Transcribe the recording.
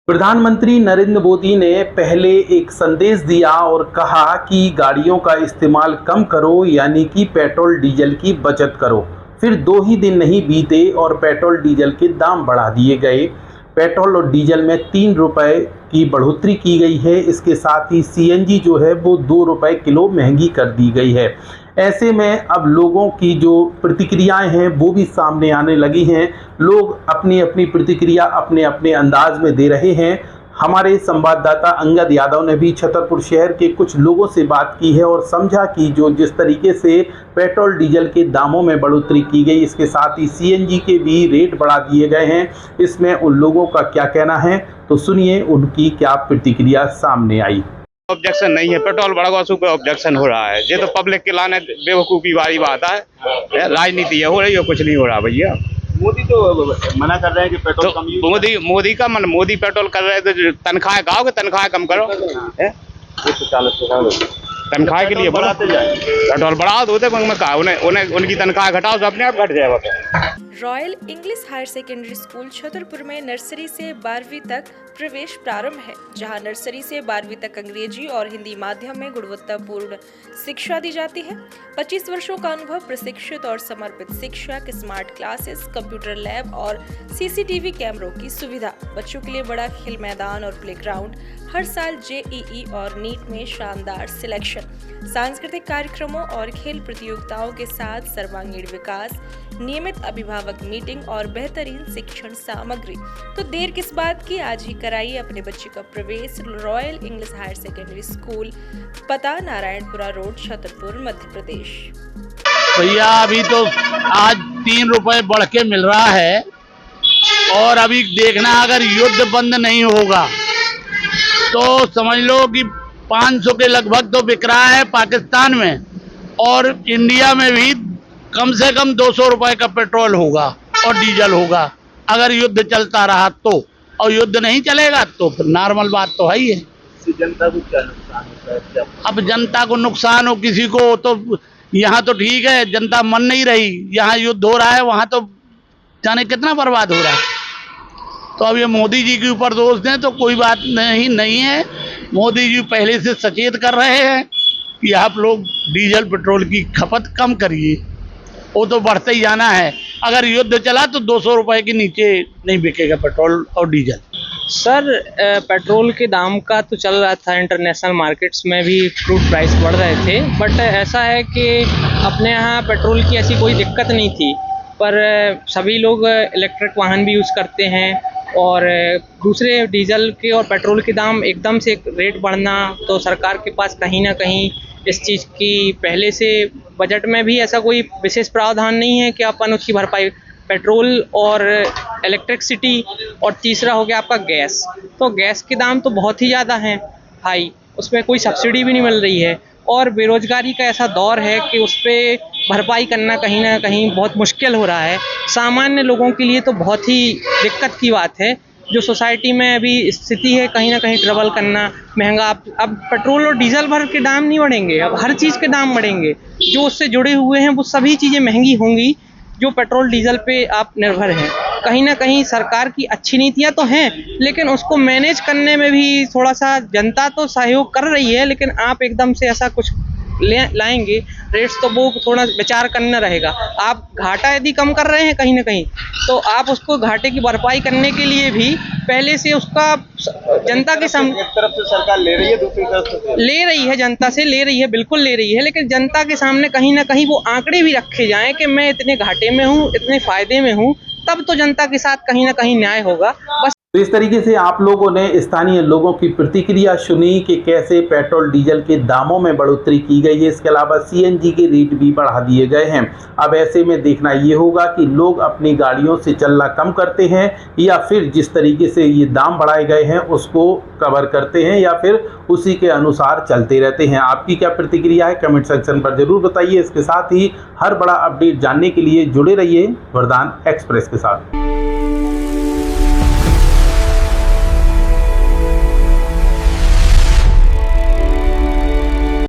प्रधानमंत्री नरेंद्र मोदी ने पहले एक संदेश दिया और कहा कि गाड़ियों का इस्तेमाल कम करो, यानी कि पेट्रोल डीजल की बचत करो। फिर 2 ही दिन नहीं बीते और पेट्रोल डीजल के दाम बढ़ा दिए गए। पेट्रोल और डीजल में 3 रुपए की बढ़ोतरी की गई है। इसके साथ ही सीएनजी जो है वो 2 रुपए किलो महंगी कर दी गई है। ऐसे में अब लोगों की जो प्रतिक्रियाएं हैं वो भी सामने आने लगी हैं। लोग अपनी अपनी प्रतिक्रिया अपने अपने अंदाज में दे रहे हैं। हमारे संवाददाता अंगद यादव ने भी छतरपुर शहर के कुछ लोगों से बात की है और समझा कि जिस तरीके से पेट्रोल डीजल के दामों में बढ़ोतरी की गई, इसके साथ ही सीएनजी के भी रेट बढ़ा दिए गए हैं, इसमें उन लोगों का क्या कहना है, तो सुनिए उनकी क्या प्रतिक्रिया सामने आई। ऑब्जेक्शन नहीं है, पेट्रोल बढ़ा हुआ पे ऑब्जेक्शन हो रहा है। ये तो पब्लिक के लाने बेवकूफ़ी वाली बात है। राजनीति है, हो रही है, कुछ नहीं हो रहा भैया। मोदी तो मना कर रहे हैं कि पेट्रोल तो कम यूज मोदी पेट्रोल कर रहे थे, तनख्वाह गाओ कि तनख्वाह कम करो। 140 तनख्वाह के लिए बढ़ाते जाए, पेट्रोल बढ़ा दो, उनकी तनख्वाह घटाओ तो अपने आप घट जाएगा। Royal English higher secondary school Chhatarpur में नर्सरी से 12वीं तक प्रवेश प्रारंभ है, जहां नर्सरी से 12वीं तक अंग्रेजी और हिंदी माध्यम में गुणवत्तापूर्ण शिक्षा दी जाती है। 25 वर्षों का अनुभव, प्रशिक्षित और समर्पित शिक्षक, स्मार्ट क्लासेस, कंप्यूटर लैब और सीसीटीवी कैमरों की सुविधा। बच्चों के लिए बड़ा खेल मैदान और प्लेग्राउंड। हर साल जेईई और नीट में शानदार सिलेक्शन। सांस्कृतिक कार्यक्रमों और खेल प्रतियोगिताओं के साथ सर्वांगीण विकास, नियमित अभिभावक मीटिंग और बेहतरीन शिक्षण सामग्री। तो देर किस बात की, आज ही कराइए अपने बच्चे का प्रवेश royal English higher secondary school, पता नारायणपुरा रोड, छतरपुर, मध्य प्रदेश। भैया अभी तो आज 3 रुपए बढ़ के मिल रहा है और अभी देखना, अगर युद्ध बंद नहीं होगा तो समझ लो कि 500 के लगभग तो बिक रहा है पाकिस्तान में, और इंडिया में भी कम से कम 200 रुपए का पेट्रोल होगा और डीजल होगा, अगर युद्ध चलता रहा तो। और युद्ध नहीं चलेगा तो फिर नॉर्मल बात तो है ही है। जनता को क्या नुकसान होता है? अब जनता को नुकसान हो किसी को, तो यहाँ तो ठीक है, जनता मन नहीं रही, यहाँ युद्ध हो रहा है, वहाँ तो जाने कितना बर्बाद हो रहा है। तो अब ये मोदी जी के ऊपर दोष दें तो कोई बात नहीं है। मोदी जी पहले से सचेत कर रहे हैं कि आप लोग डीजल पेट्रोल की खपत कम करिए, वो तो बढ़ते ही जाना है। अगर युद्ध चला तो 200 रुपए के नीचे नहीं बिकेगा पेट्रोल और डीजल। सर, पेट्रोल के दाम का तो चल रहा था, इंटरनेशनल मार्केट्स में भी क्रूड प्राइस बढ़ रहे थे, बट ऐसा है कि अपने यहाँ पेट्रोल की ऐसी कोई दिक्कत नहीं थी, पर सभी लोग इलेक्ट्रिक वाहन भी यूज़ करते हैं और दूसरे डीजल के और पेट्रोल के दाम एकदम से रेट बढ़ना, तो सरकार के पास कहीं ना कहीं इस चीज़ की पहले से बजट में भी ऐसा कोई विशेष प्रावधान नहीं है कि अपन उसकी भरपाई, पेट्रोल और इलेक्ट्रिसिटी, और तीसरा हो गया आपका गैस। तो गैस के दाम तो बहुत ही ज़्यादा हैं हाई, उसमें कोई सब्सिडी भी नहीं मिल रही है, और बेरोजगारी का ऐसा दौर है कि उस पर भरपाई करना कहीं ना कहीं बहुत मुश्किल हो रहा है। सामान्य लोगों के लिए तो बहुत ही दिक्कत की बात है। जो सोसाइटी में अभी स्थिति है, कहीं ना कहीं ट्रैवल करना महंगा। अब पेट्रोल और डीजल भर के दाम नहीं बढ़ेंगे, अब हर चीज़ के दाम बढ़ेंगे। जो उससे जुड़े हुए हैं वो सभी चीज़ें महंगी होंगी जो पेट्रोल डीजल पे आप निर्भर हैं। कहीं ना कहीं सरकार की अच्छी नीतियां तो हैं, लेकिन उसको मैनेज करने में भी थोड़ा सा जनता तो सहयोग कर रही है, लेकिन आप एकदम से ऐसा कुछ लाएंगे रेट्स, तो वो थोड़ा विचार करना रहेगा। आप घाटा यदि कम कर रहे हैं कहीं ना कहीं, तो आप उसको घाटे की भरपाई करने के लिए भी पहले से उसका जनता के सामने, एक तरफ से सरकार ले रही है, दूसरी तरफ से ले रही है, जनता से ले रही है, बिल्कुल ले रही है, लेकिन जनता के सामने कहीं ना कहीं वो आंकड़े भी रखे जाएं कि मैं इतने घाटे में हूँ, इतने फायदे में हूँ, तब तो जनता के साथ कहीं ना कहीं न्याय होगा। बस तो इस तरीके से आप लोगों ने स्थानीय लोगों की प्रतिक्रिया सुनी कि कैसे पेट्रोल डीजल के दामों में बढ़ोतरी की गई है। इसके अलावा सीएनजी के रेट भी बढ़ा दिए गए हैं। अब ऐसे में देखना ये होगा कि लोग अपनी गाड़ियों से चलना कम करते हैं या फिर जिस तरीके से ये दाम बढ़ाए गए हैं उसको कवर करते हैं या फिर उसी के अनुसार चलते रहते हैं। आपकी क्या प्रतिक्रिया है, कमेंट सेक्शन पर जरूर बताइए। इसके साथ ही हर बड़ा अपडेट जानने के लिए जुड़े रहिए वरदान एक्सप्रेस के साथ।